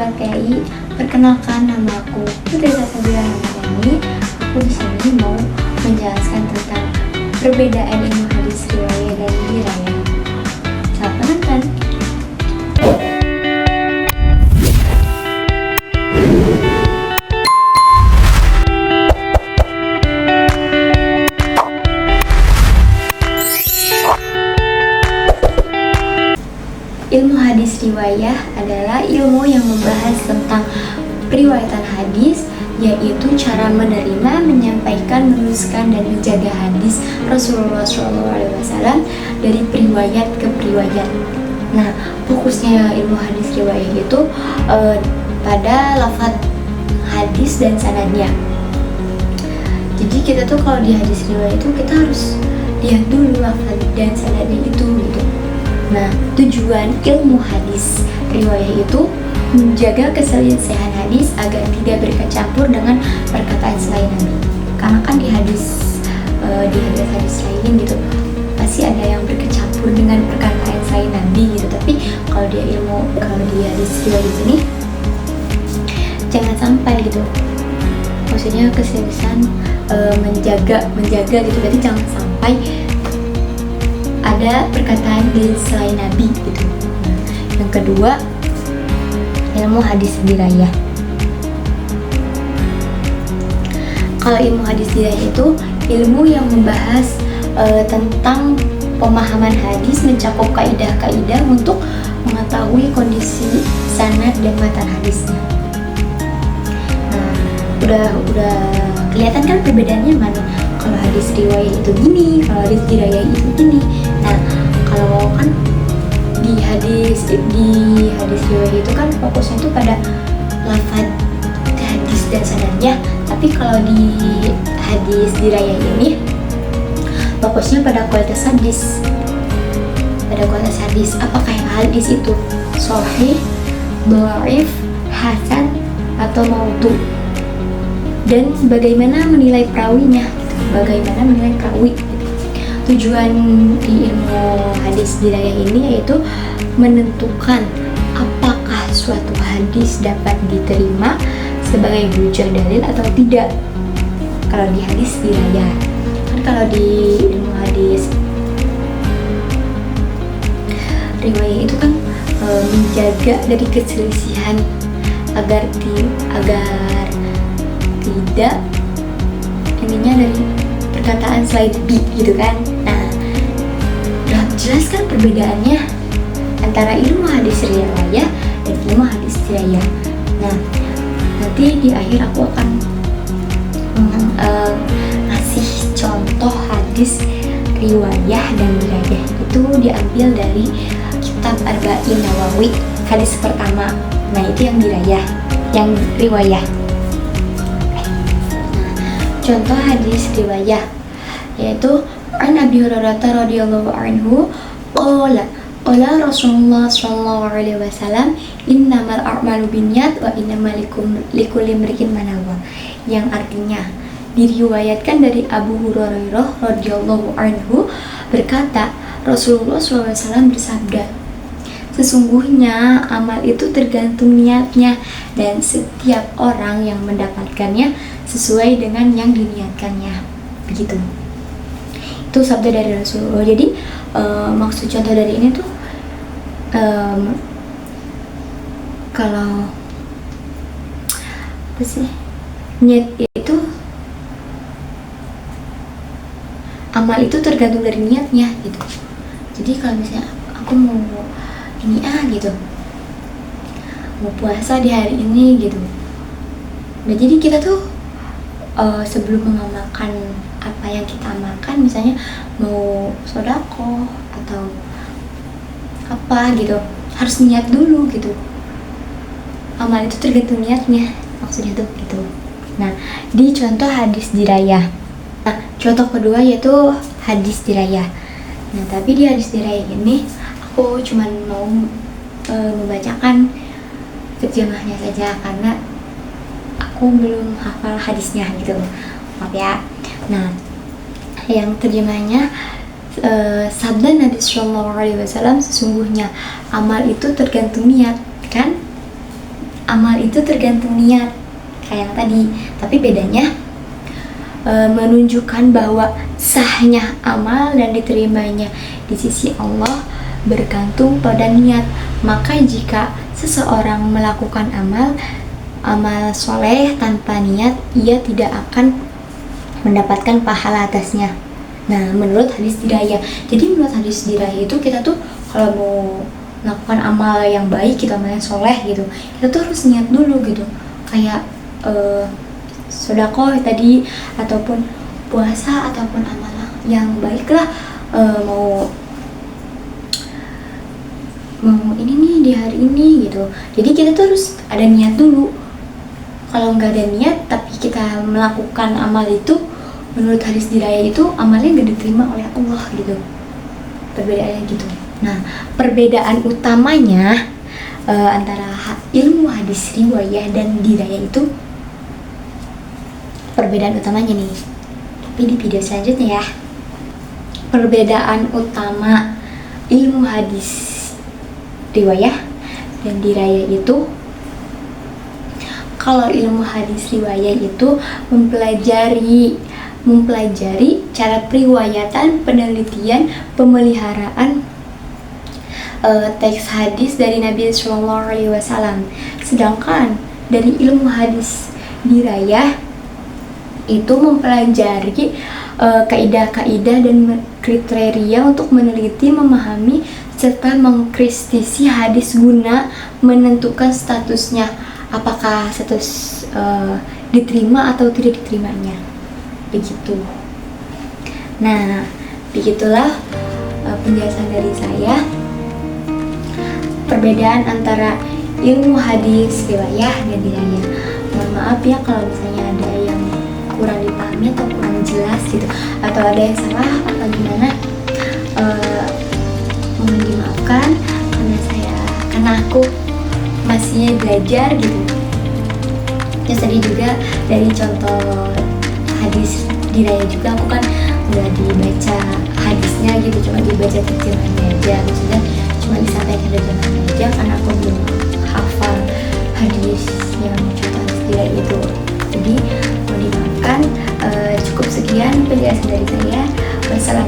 sahabat KI, perkenalkan nama aku Putri Salsabila Ramadhani. Aku di sini mau menjelaskan tentang perbedaan ilmu hadis riwayah dan dirayah. Selamat menonton. Ilmu hadis riwayah adalah ilmu yang membahas tentang periwayatan hadis, yaitu cara menerima, menyampaikan, menuliskan, dan menjaga hadis Rasulullah SAW dari periwayat ke periwayat. Nah, fokusnya ilmu hadis riwayah itu pada lafaz hadis dan sanadnya. Jadi kita tuh kalau di hadis riwayah itu kita harus lihat dulu lafaz dan sanadnya itu gitu. Nah, tujuan ilmu hadis riwayah itu menjaga keselisihan hadis agar tidak bercampur dengan perkataan selain Nabi. Karena kan di hadis lain gitu pasti ada yang berkecampur dengan perkataan selain Nabi gitu. Tapi kalau di hadis riwayah ini jangan sampai gitu. Maksudnya keselisihan menjaga gitu. Berarti jangan sampai ada perkataan dari selain Nabi gitu. Yang kedua, ilmu hadis dirayah. Kalau ilmu hadis dirayah itu ilmu yang membahas tentang pemahaman hadis, mencakup kaidah-kaidah untuk mengetahui kondisi sanad dan matan hadisnya. Nah, udah kelihatan kan perbedaannya mana? Kalau hadis riwayah itu gini, kalau hadis dirayah itu gini. Nah, kalau kan di hadis riwayah itu kan fokusnya itu pada lafaz hadis dan sanadnya, tapi kalau di hadis dirayah ini fokusnya pada kualitas hadis. Apakah yang hadis itu sahih, dhaif, hasan atau maudhu, dan bagaimana menilai perawinya gitu. Tujuan di ilmu hadis dirayah ini yaitu menentukan apakah suatu hadis dapat diterima sebagai hujjah dalil atau tidak. Kalau di hadis dirayah kan, kalau di ilmu hadis riwayah itu kan menjaga dari keselisihan agar tidak ininya dari perkataan selain Nabi gitu kan. Nah, udah jelas kan perbedaannya antara ilmu hadis riwayah dan ilmu hadis dirayah. Nah, nanti di akhir aku akan ngasih contoh hadis riwayah dan dirayah. Itu diambil dari kitab Arba'in Nawawi, hadis pertama. Nah, itu yang dirayah, yang riwayah. Contoh hadis riwayah yaitu an Abi Hurairah radhiyallahu anhu qala Rasulullah sallallahu alaihi wasallam innamal a'malu binniyat wa innamal likulli imri'in ma nawa, yang artinya diriwayatkan dari Abu Hurairah radhiyallahu anhu berkata, Rasulullah SAW bersabda, sesungguhnya amal itu tergantung niatnya dan setiap orang yang mendapatkannya sesuai dengan yang diniatkannya. Begitu. Itu sabda dari Rasulullah. Jadi maksud contoh dari ini tuh kalau apa sih? Niat itu, amal itu tergantung dari niatnya gitu. Jadi kalau misalnya aku mau ini gitu, mau puasa di hari ini gitu. Nah, jadi kita tuh sebelum mengamalkan apa yang kita amalkan, misalnya mau sedekah atau apa gitu, harus niat dulu gitu. Amal itu tergantung niatnya, maksudnya tuh gitu. Nah, di contoh hadis dirayah. Nah, contoh kedua yaitu hadis dirayah. Nah, tapi di hadis dirayah ini aku cuma mau membacakan terjemahnya saja karena aku belum hafal hadisnya gitu, maaf ya. Nah, yang terjemahnya sabda Nabi Sallallahu Alaihi Wasallam, sesungguhnya amal itu tergantung niat kan. amal itu tergantung niat kayak yang tadi, tapi bedanya menunjukkan bahwa sahnya amal dan diterimanya di sisi Allah bergantung pada niat. Maka jika seseorang melakukan amal soleh tanpa niat, ia tidak akan mendapatkan pahala atasnya. Nah, menurut hadis diraya. Jadi menurut hadis diraya itu kita tuh kalau mau melakukan amal yang baik, kita amal yang soleh gitu, kita tuh harus niat dulu gitu. Kayak sedekah tadi, ataupun puasa, ataupun amal yang baik lah, mau ini nih di hari ini gitu. Jadi kita tuh harus ada niat dulu. Kalau nggak ada niat tapi kita melakukan amal itu, menurut hadis diraya itu amalnya nggak diterima oleh Allah gitu. Perbedaannya gitu. Nah, perbedaan utamanya antara ilmu hadis riwayah dan diraya itu, perbedaan utamanya nih, tapi di video selanjutnya ya. Perbedaan utama ilmu hadis riwayah dan diraya itu, kalau ilmu hadis riwayah itu mempelajari cara periwayatan, penelitian, pemeliharaan teks hadis dari Nabi Sallallahu Alaihi Wasallam. Sedangkan dari ilmu hadis dirayah itu mempelajari kaidah-kaidah dan kriteria untuk meneliti, memahami, serta mengkritisi hadis guna menentukan statusnya, apakah status diterima atau tidak diterimanya. Begitu. Nah, begitulah penjelasan dari saya. Perbedaan antara ilmu hadis riwayah dan diraya. Mohon maaf ya kalau misalnya ada yang kurang dipahami atau kurang jelas gitu, atau ada yang salah atau gimana, mohon dimaafkan karena aku masih belajar gitu. Terus tadi juga dari contoh hadis diraya juga aku kan nggak dibaca hadisnya gitu, cuma dibaca terjemahannya aja, maksudnya cuma disampaikan terjemahannya aja karena aku belum hafal hadis yang contoh hadis diraya itu. Jadi mau dimaafkan. Cukup sekian penjelasan dari saya. Wassalamualaikum